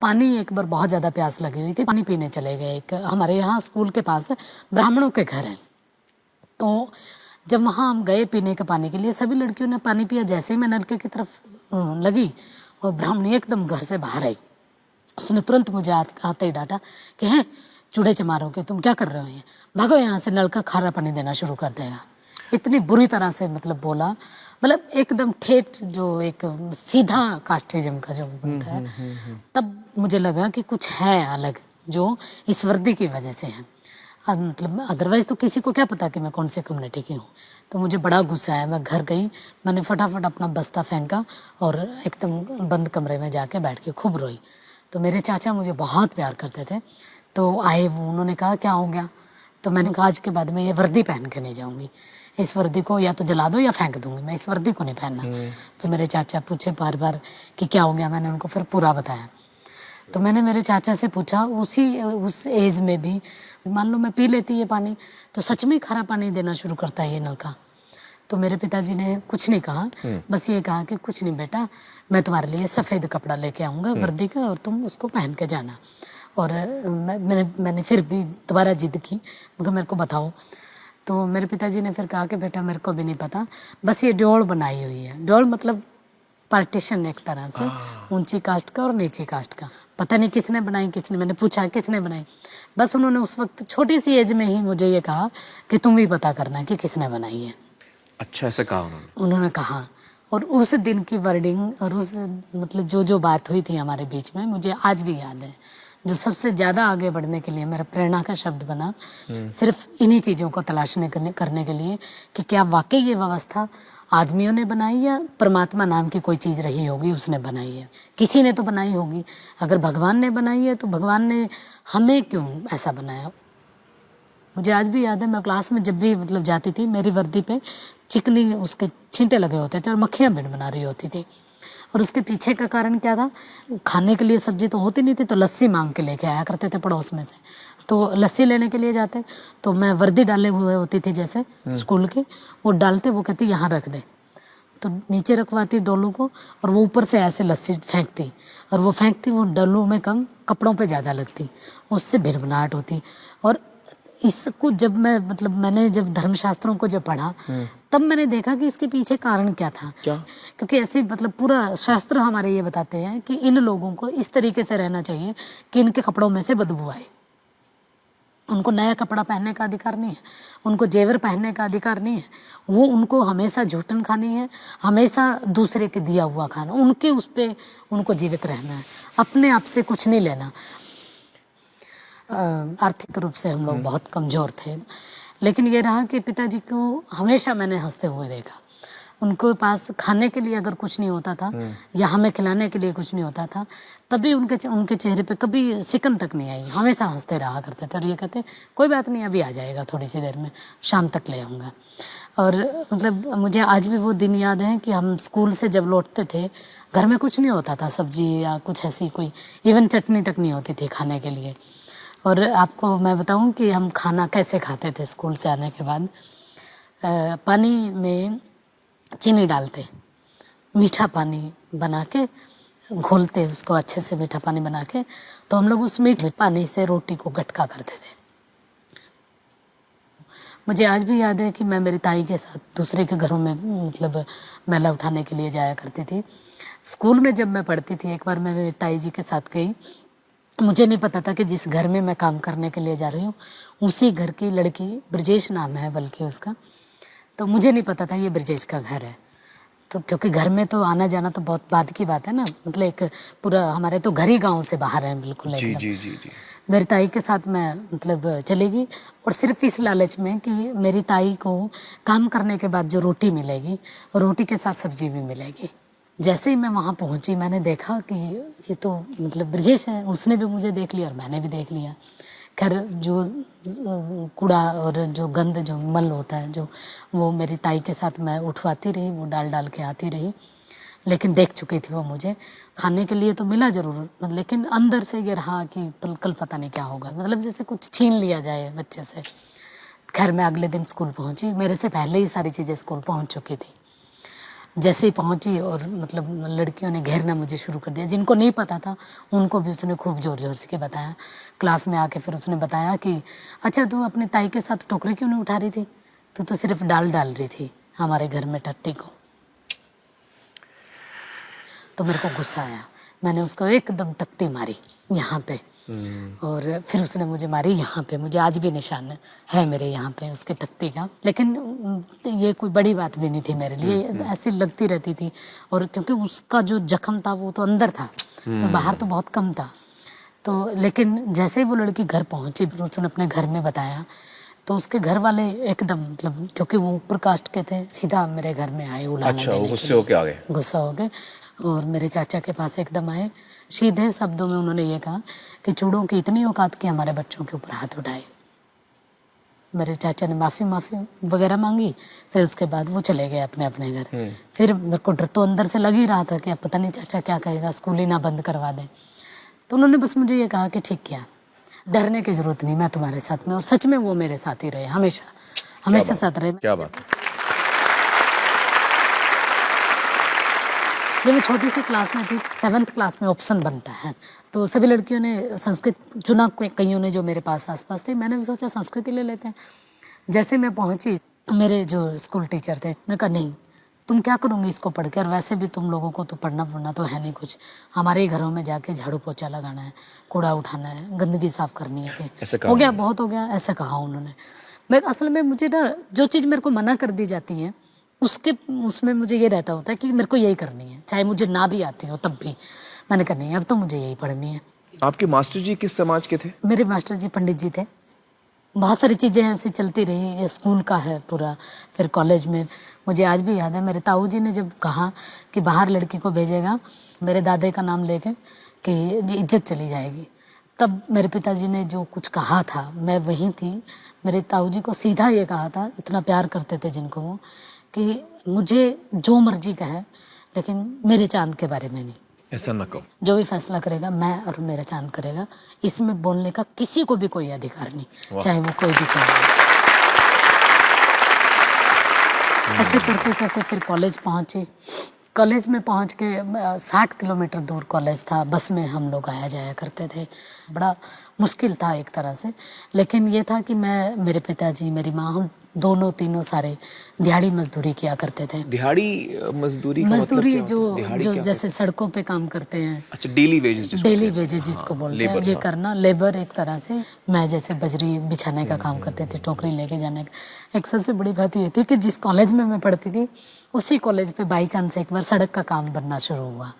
पानी एक बार बहुत ज़्यादा प्यास लगी हुई थी, पानी पीने चले गए। एक हमारे यहाँ स्कूल के पास ब्राह्मणों के घर है, तो जब वहाँ हम गए पीने के पानी के लिए, सभी लड़कियों ने पानी पिया। जैसे ही मैं नलके की तरफ लगी और ब्राह्मणी एकदम घर से बाहर आई, उसने तुरंत मुझे आते ही डांटा कि हैं चूड़े चमारोगे, तुम क्या कर रहे हो, ये भागो यहाँ से, नल का खारा पानी देना शुरू कर देगा। इतनी बुरी तरह से मतलब बोला, मतलब एकदम ठेठ, जो एक सीधा कास्टिज्म का जो बनता है। तब मुझे लगा कि कुछ है अलग जो इस वर्दी की वजह से है। मतलब अदरवाइज तो किसी को क्या पता कि मैं कौन सी कम्युनिटी की हूँ। तो मुझे बड़ा गुस्सा आया, मैं घर गई, मैंने फटाफट अपना बस्ता फेंका और एकदम बंद कमरे में जाके बैठ के खूब रोई। तो मेरे चाचा मुझे बहुत प्यार करते थे, तो आए वो, उन्होंने कहा क्या हो गया। तो मैंने कहा आज के बाद मैं ये वर्दी पहन के नहीं जाऊँगी, इस वर्दी को या तो जला दो या फेंक दूंगी, मैं इस वर्दी को नहीं पहनना। तो मेरे चाचा पूछे बार बार कि क्या हो गया, मैंने उनको फिर पूरा बताया। तो मैंने मेरे चाचा से पूछा, उस एज में भी मान लो मैं पी लेती ये पानी, तो सच में खारा पानी देना शुरू करता है ये नल का। तो मेरे पिताजी ने कुछ नहीं कहा, बस ये कहा कि कुछ नहीं बेटा, मैं तुम्हारे लिए सफ़ेद कपड़ा लेके आऊँगा वर्दी का, और तुम उसको पहन के जाना। और मैंने फिर भी दोबारा जिद की, मगर मेरे को बताओ। तो मेरे पिताजी ने फिर कहा कि बेटा मेरे को भी नहीं पता, बस ये ड्योल बनाई हुई है। ड्योल मतलब पार्टीशन एक तरह से, ऊंची कास्ट का और नीची कास्ट का। पता नहीं किसने बनाई, मैंने पूछा किसने बनाई, बस उन्होंने उस वक्त छोटी सी एज में ही मुझे ये कहा कि तुम भी पता करना कि किसने बनाई है। अच्छा, ऐसा कहा उन्होंने कहा। और उस दिन की वर्डिंग और उस मतलब जो बात हुई थी हमारे बीच में, मुझे आज भी याद है। जो सबसे ज़्यादा आगे बढ़ने के लिए मेरा प्रेरणा का शब्द बना, सिर्फ इन्हीं चीज़ों को तलाशने करने के लिए कि क्या वाकई ये व्यवस्था आदमियों ने बनाई या परमात्मा नाम की कोई चीज़ रही होगी उसने बनाई है। किसी ने तो बनाई होगी। अगर भगवान ने बनाई है तो भगवान ने हमें क्यों ऐसा बनाया। मुझे आज भी याद है, मैं क्लास में जब भी मतलब जाती थी, मेरी वर्दी पे चिकनी उसके छींटे लगे होते थे और मक्खियाँ भिड़ बना रही होती थी। और उसके पीछे का कारण क्या था, खाने के लिए सब्जी तो होती नहीं थी, तो लस्सी मांग के लेके आया करते थे पड़ोस में से। तो लस्सी लेने के लिए जाते, तो मैं वर्दी डाले हुए होती थी जैसे स्कूल की, वो डालते, वो कहती यहाँ रख दे, तो नीचे रखवाती डोलू को, और वो ऊपर से ऐसे लस्सी फेंकती, और वो फेंकती, वो डोलू में कम, कपड़ों पे ज़्यादा लगती, उससे भिनभिनाहट होती। और इसको जब मैं मतलब मैंने जब धर्मशास्त्रों को जब पढ़ा, तब मैंने देखा कि इसके पीछे कारण क्या था। क्या? क्योंकि ऐसे मतलब पूरा शास्त्र हमारे ये बताते हैं कि इन लोगों को इस तरीके से रहना चाहिए कि इनके कपड़ों में से बदबू आए। उनको नया कपड़ा पहनने का अधिकार नहीं है, उनको जेवर पहनने का अधिकार नहीं है, वो उनको हमेशा झूठन खानी है, हमेशा दूसरे के दिया हुआ खाना, उनके उस पर उनको जीवित रहना है, अपने आप से कुछ नहीं लेना। आर्थिक रूप से हम लोग बहुत कमज़ोर थे, लेकिन ये रहा कि पिताजी को हमेशा मैंने हंसते हुए देखा। उनके पास खाने के लिए अगर कुछ नहीं होता था या हमें खिलाने के लिए कुछ नहीं होता था, तभी उनके चेहरे पे कभी सिकन तक नहीं आई, हमेशा हंसते रहा करते थे। और ये कहते कोई बात नहीं, अभी आ जाएगा, थोड़ी सी देर में, शाम तक ले आऊँगा। और मतलब मुझे आज भी वो दिन याद है कि हम स्कूल से जब लौटते थे, घर में कुछ नहीं होता था, सब्जी या कुछ ऐसी कोई इवन चटनी तक नहीं होती थी खाने के लिए। और आपको मैं बताऊं कि हम खाना कैसे खाते थे स्कूल से आने के बाद। पानी में चीनी डालते, मीठा पानी बना के घोलते, उसको अच्छे से मीठा पानी बना के, तो हम लोग उस मीठे पानी से रोटी को गटका करते थे। मुझे आज भी याद है कि मैं मेरी ताई के साथ दूसरे के घरों में मतलब मैला उठाने के लिए जाया करती थी। स्कूल में जब मैं पढ़ती थी, एक बार मैं मेरी ताई जी के साथ गई। मुझे नहीं पता था कि जिस घर में मैं काम करने के लिए जा रही हूँ, उसी घर की लड़की, ब्रजेश नाम है बल्कि उसका, तो मुझे नहीं पता था ये ब्रजेश का घर है। तो क्योंकि घर में तो आना जाना तो बहुत बाद की बात है ना, मतलब एक पूरा हमारे तो घर ही गाँव से बाहर है बिल्कुल जी एकदम। जी जी जी। मेरी ताई के साथ मैं मतलब चलेगी, और सिर्फ इस लालच में कि मेरी ताई को काम करने के बाद जो रोटी मिलेगी, रोटी के साथ सब्जी भी मिलेगी। जैसे ही मैं वहाँ पहुँची, मैंने देखा कि ये तो मतलब ब्रजेश है, उसने भी मुझे देख लिया और मैंने भी देख लिया। खैर जो कूड़ा और जो गंद जो मल होता है, जो वो मेरी ताई के साथ मैं उठवाती रही, वो डाल डाल के आती रही, लेकिन देख चुकी थी वो मुझे। खाने के लिए तो मिला ज़रूर, लेकिन अंदर से ये रहा कि कल पता नहीं क्या होगा, मतलब जैसे कुछ छीन लिया जाए बच्चे से। खैर मैं अगले दिन स्कूल पहुंची, मेरे से पहले ही सारी चीज़ें स्कूल पहुंच चुकी थी। जैसे ही पहुंची और मतलब लड़कियों ने घेरना मुझे शुरू कर दिया, जिनको नहीं पता था उनको भी उसने खूब ज़ोर ज़ोर से के बताया। क्लास में आके फिर उसने बताया कि अच्छा तू अपने ताई के साथ टोकरी क्यों नहीं उठा रही थी, तू तो सिर्फ डाल डाल रही थी हमारे घर में टट्टी को। तो मेरे को गुस्सा आया, मैंने उसको एकदम तख्ती मारी यहाँ पे, और फिर उसने मुझे मारी यहाँ पे, मुझे आज भी निशान है मेरे यहाँ पे उसके तख्ती का। लेकिन ये कोई बड़ी बात भी नहीं थी मेरे लिए, ऐसी लगती रहती थी। और क्योंकि उसका जो जख्म था वो तो अंदर था, तो बाहर तो बहुत कम था। तो लेकिन जैसे ही वो लड़की घर पहुंची, फिर उसने अपने घर में बताया, तो उसके घर वाले एकदम मतलब, क्योंकि वो ऊपर कास्ट के थे, सीधा मेरे घर में आए उलाना अच्छा, देने के गुस्से होके आ गए? गुस्सा हो गए और मेरे चाचा के पास एकदम आए। सीधे शब्दों में उन्होंने ये कहा कि चूड़ों की इतनी औकात कि हमारे बच्चों के ऊपर हाथ उठाए। मेरे चाचा ने माफ़ी वगैरह मांगी, फिर उसके बाद वो चले गए अपने अपने घर। फिर मेरे को डर तो अंदर से लग ही रहा था कि अब पता नहीं चाचा क्या कहेगा, स्कूल ही ना बंद करवा दें। तो उन्होंने बस मुझे ये कहा कि ठीक किया, डरने की ज़रूरत नहीं, मैं तुम्हारे साथ में। और सच में वो मेरे साथ ही रहे, हमेशा हमेशा साथ रहे। क्या बात है। जब मैं छोटी सी क्लास में थी, 7th क्लास में ऑप्शन बनता है, तो सभी लड़कियों ने संस्कृत चुना, कईयों ने जो मेरे पास आसपास थे। मैंने भी सोचा संस्कृत ही ले लेते हैं। जैसे मैं पहुंची, मेरे जो स्कूल टीचर थे, उन्होंने कहा नहीं तुम क्या करोगे इसको पढ़ के, और वैसे भी तुम लोगों को तो पढ़ना तो है नहीं कुछ, हमारे ही घरों में जाके झाड़ू पोछा लगाना है, कूड़ा उठाना है, गंदगी साफ करनी है, हो गया बहुत हो गया, ऐसा कहा उन्होंने। मैं असल में मुझे ना जो चीज़ मेरे को मना कर दी जाती है उसमें मुझे ये रहता होता है कि मेरे को यही करनी है, चाहे मुझे ना भी आती हो तब भी। मैंने कहा नहीं अब तो मुझे यही पढ़नी है। आपके मास्टर जी किस समाज के थे? मेरे मास्टर जी पंडित जी थे। बहुत सारी चीज़ें ऐसी चलती रही, ये स्कूल का है पूरा। फिर कॉलेज में मुझे आज भी याद है, मेरे ताऊ जी ने जब कहा कि बाहर लड़की को भेजेगा मेरे दादे का नाम लेके कि इज्जत चली जाएगी, तब मेरे पिताजी ने जो कुछ कहा था, मैं वहीं थी। मेरे ताऊ जी को सीधा ये कहा था, इतना प्यार करते थे जिनको वो, कि मुझे जो मर्जी कहे लेकिन मेरे चांद के बारे में नहीं। ऐसा न कहो। जो भी फैसला करेगा मैं और मेरा चांद करेगा, इसमें बोलने का किसी को भी कोई अधिकार नहीं, चाहे वो कोई भी चाहे। ऐसे करते करते फिर कॉलेज पहुंचे। कॉलेज में पहुंच के 60 किलोमीटर दूर कॉलेज था, बस में हम लोग आया जाया करते थे। बड़ा मुश्किल था एक तरह से, लेकिन ये था कि मैं, मेरे पिताजी, मेरी माँ, हम दोनों तीनों सारे दिहाड़ी मजदूरी किया करते थे। दिहाड़ी मजदूरी का मजदूरी मतलब क्या होता है? जो जैसे सड़कों पे काम करते हैं। अच्छा, डेली वेजेस जिसको बोलते हैं, ये करना लेबर एक तरह से। मैं जैसे बजरी बिछाने का काम करते थे, टोकरी लेके जाने का। एक सबसे बड़ी बात ये थी कि जिस कॉलेज में मैं पढ़ती थी उसी कॉलेज पे बाई चांस एक बार सड़क का काम बनना शुरू हुआ,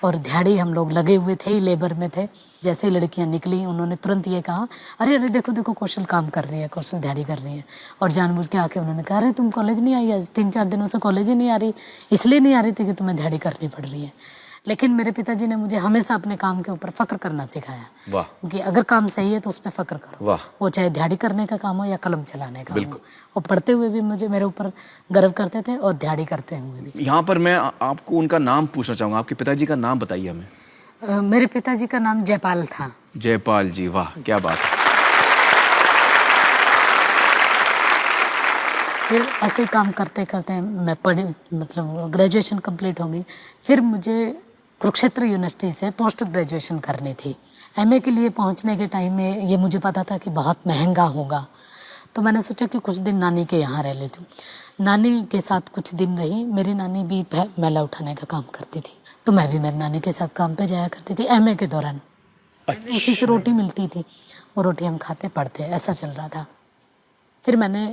और दिहाड़ी हम लोग लगे हुए थे, लेबर में थे। जैसे ही लड़कियां निकली उन्होंने तुरंत ये कहा, अरे अरे देखो देखो कौशल काम कर रही है, कौशल दिहाड़ी कर रही है। और जानबूझ के आके उन्होंने कहा, अरे तुम कॉलेज नहीं आई आज, 3-4 दिनों से कॉलेज ही नहीं आ रही, इसलिए नहीं आ रही थी कि तुम्हें दिहाड़ी करनी पड़ रही है। लेकिन मेरे पिताजी ने मुझे हमेशा अपने काम के ऊपर फक्र करना सिखाया। वाह। कि अगर काम सही है तो उस पर फक्र करो। वाह। वो चाहे दिहाड़ी करने का काम हो या कलम चलाने का हो। और पढ़ते हुए भी मुझे मेरे ऊपर गर्व करते थे, और दिहाड़ी करते हुए भी। यहाँ पर मैं आपको उनका नाम पूछना चाहूँगा, आपके पिताजी का नाम बताइए हमें। मेरे पिताजी का नाम जयपाल था। जयपाल जी, वाह क्या बात है। फिर ऐसे ही काम करते करते मैं पढ़ी, मतलब ग्रेजुएशन कंप्लीट हो गई। फिर मुझे कुरुक्षेत्र यूनिवर्सिटी से पोस्ट ग्रेजुएशन करनी थी। एमए के लिए पहुंचने के टाइम में ये मुझे पता था कि बहुत महंगा होगा, तो मैंने सोचा कि कुछ दिन नानी के यहाँ रह लेती हूँ। नानी के साथ कुछ दिन रही। मेरी नानी भी मैला उठाने का काम करती थी, तो मैं भी मेरी नानी के साथ काम पे जाया करती थी एमए के दौरान। उसी से रोटी मिलती थी, वो रोटी हम खाते पढ़ते, ऐसा चल रहा था। फिर मैंने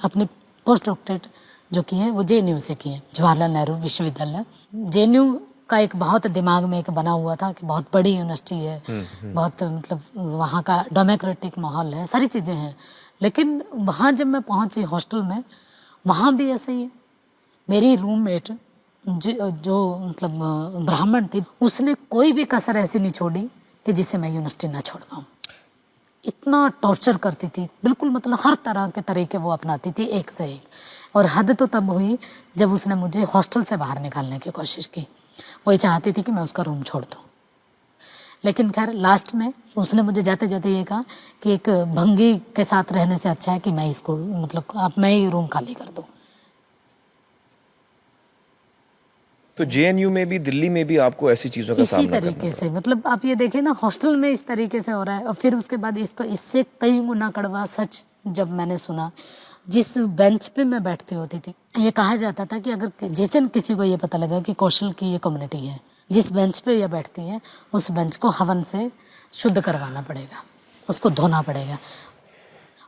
अपनी पोस्ट डॉक्टरेट जो की है वो जेएनयू से की है, जवाहरलाल नेहरू विश्वविद्यालय। जेएनयू का एक बहुत दिमाग में एक बना हुआ था कि बहुत बड़ी यूनिवर्सिटी है, बहुत मतलब वहाँ का डेमोक्रेटिक माहौल है, सारी चीज़ें हैं। लेकिन वहाँ जब मैं पहुँची हॉस्टल में, वहाँ भी ऐसे ही है। मेरी रूममेट जो मतलब ब्राह्मण थी, उसने कोई भी कसर ऐसी नहीं छोड़ी कि जिससे मैं यूनिवर्सिटी ना छोड़ पाऊँ। इतना टॉर्चर करती थी, बिल्कुल मतलब हर तरह के तरीके वो अपनाती थी, एक से एक। और हद तो तब हुई जब उसने मुझे हॉस्टल से बाहर निकालने की कोशिश की। वो ये चाहती थी कि मैं उसका रूम छोड़ दूँ। लेकिन खैर लास्ट में उसने मुझे जाते जाते ये कहा कि एक भंगी के साथ रहने से अच्छा है कि मैं इसको, मतलब अब मैं ही रूम खाली कर दूँ। तो जेएनयू में भी, दिल्ली में भी आपको ऐसी चीज़ों का इसी सामना करना तरीके से, मतलब आप ये देखिए ना, हॉस्टल में इस तरीके से हो रहा है। और फिर उसके बाद इससे कई गुना कड़वा सच जब मैंने सुना, जिस बेंच पे मैं बैठती होती थी, ये कहा जाता था कि अगर जिस दिन किसी को ये पता लगा कि कौशल की ये कम्युनिटी है, जिस बेंच पे ये बैठती है, उस बेंच को हवन से शुद्ध करवाना पड़ेगा, उसको धोना पड़ेगा।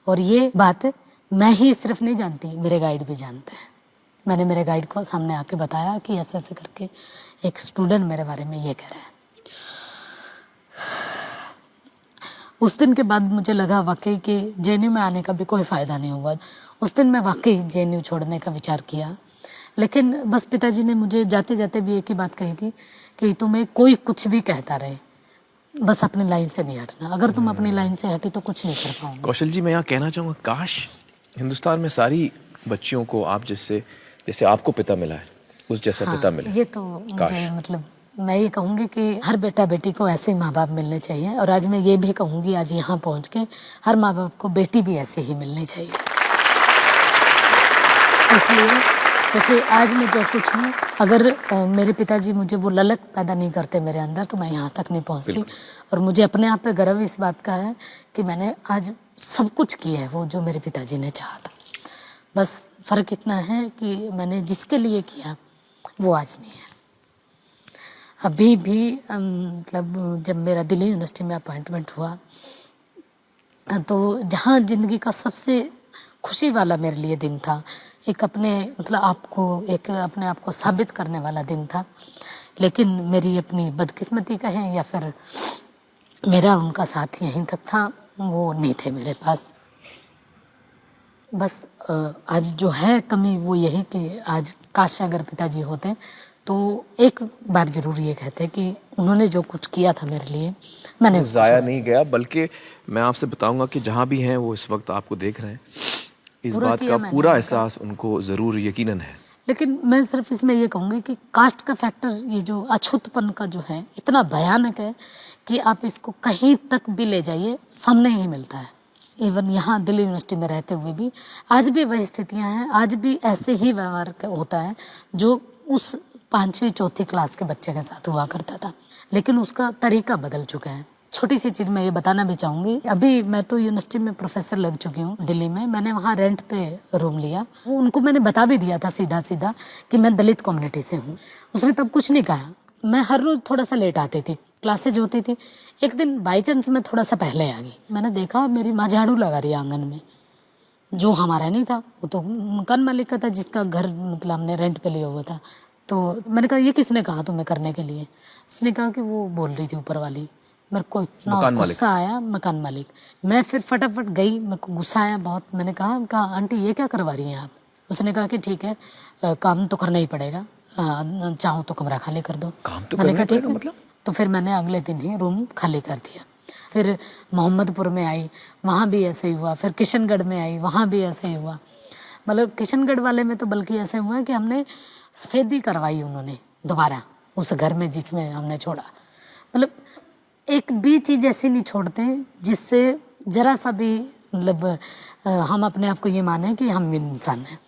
और ये बात मैं ही सिर्फ नहीं जानती, मेरे गाइड भी जानते हैं। मैंने मेरे गाइड को सामने आके बताया कि ऐसे ऐसे करके एक स्टूडेंट मेरे बारे में ये कह रहा है। उस दिन के बाद मुझे लगा वाकई कि जेएनयू में आने का भी कोई फ़ायदा नहीं हुआ। उस दिन मैं वाकई जेएनयू छोड़ने का विचार किया, लेकिन बस पिताजी ने मुझे जाते जाते भी एक ही बात कही थी कि तुम्हें कोई कुछ भी कहता रहे, बस अपनी लाइन से नहीं हटना। अगर तुम अपनी लाइन से हटी तो कुछ नहीं कर पाओगे। कौशल जी, मैं यहाँ कहना चाहूँगा, काश हिंदुस्तान में सारी बच्चियों को आप जैसे आपको पिता मिला है, उस जैसा पिता मिले। ये तो मुझे, मतलब मैं ये कहूँगी कि हर बेटा बेटी को ऐसे माँ बाप मिलने चाहिए। और आज मैं ये भी कहूँगी, आज यहाँ पहुँच के, हर माँ बाप को बेटी भी ऐसे ही मिलनी चाहिए। इसलिए क्योंकि आज मैं जो कुछ हूँ, अगर मेरे पिताजी मुझे वो ललक पैदा नहीं करते मेरे अंदर, तो मैं यहाँ तक नहीं पहुँचती। और मुझे अपने आप पे गर्व इस बात का है कि मैंने आज सब कुछ किया है वो जो मेरे पिताजी ने चाहा था। बस फ़र्क इतना है कि मैंने जिसके लिए किया वो आज नहीं है। अभी भी मतलब जब मेरा दिल्ली यूनिवर्सिटी में अपॉइंटमेंट हुआ, तो जहाँ ज़िंदगी का सबसे खुशी वाला मेरे लिए दिन था, एक अपने अपने आप को साबित करने वाला दिन था, लेकिन मेरी अपनी बदकिस्मती कहें या फिर मेरा उनका साथ यहीं तक था, वो नहीं थे मेरे पास। बस आज जो है कमी वो यही कि आज काश अगर पिताजी होते तो एक बार ज़रूर ये कहते कि उन्होंने जो कुछ किया था मेरे लिए, मैंने उसको ज़ाया नहीं गया, बल्कि मैं आपसे बताऊंगा कि जहाँ भी हैं वो इस वक्त आपको देख रहे हैं, इस बात का पूरा एहसास उनको ज़रूर यकीनन है। लेकिन मैं सिर्फ इसमें ये कहूँगी कि कास्ट का फैक्टर, ये जो अछूतपन का जो है, इतना भयानक है कि आप इसको कहीं तक भी ले जाइए, सामने ही मिलता है। इवन यहाँ दिल्ली यूनिवर्सिटी में रहते हुए भी आज भी वही स्थितियाँ हैं, आज भी ऐसे ही व्यवहार होता है जो उस 5वीं 4थी क्लास के बच्चे के साथ हुआ करता था, लेकिन उसका तरीका बदल चुका है। छोटी सी चीज़ मैं ये बताना भी चाहूँगी, अभी मैं तो यूनिवर्सिटी में प्रोफेसर लग चुकी हूँ दिल्ली में, मैंने वहाँ रेंट पे रूम लिया। उनको मैंने बता भी दिया था सीधा सीधा कि मैं दलित कम्युनिटी से हूँ। उसने तब कुछ नहीं कहा। मैं हर रोज़ थोड़ा सा लेट आती थी, क्लासेज होती थी। एक दिन बाई चांस मैं थोड़ा सा पहले आ गई, मैंने देखा मेरी माँ झाड़ू लगा रही है आंगन में, जो हमारा नहीं था, वो तो मकान मालिक का था जिसका घर मतलब हमने रेंट पे लिया हुआ था। तो मैंने कहा ये किसने कहा तुम्हें करने के लिए? उसने कहा कि वो बोल रही थी ऊपर वाली। मेरे को इतना गुस्सा आया, मकान मालिक। मैं फिर फटाफट गई, मेरे को गुस्सा आया बहुत। मैंने कहा आंटी ये क्या करवा रही हैं आप? उसने कहा कि ठीक है, काम तो करना ही पड़ेगा, चाहो तो कमरा खाली कर दो। काम तो मैंने करना कहा ठीक पड़ेगा है। मतलब? तो फिर मैंने अगले दिन ही रूम खाली कर दिया। फिर मोहम्मदपुर में आई, वहाँ भी ऐसे ही हुआ। फिर किशनगढ़ में आई, वहाँ भी ऐसे ही हुआ। मतलब किशनगढ़ वाले में तो बल्कि ऐसे हुआ कि हमने सफेदी करवाई उन्होंने दोबारा उस घर में जिसमें हमने छोड़ा। मतलब एक भी चीज़ ऐसी नहीं छोड़ते जिससे ज़रा सा भी मतलब हम अपने आप को ये माने कि हम इंसान हैं।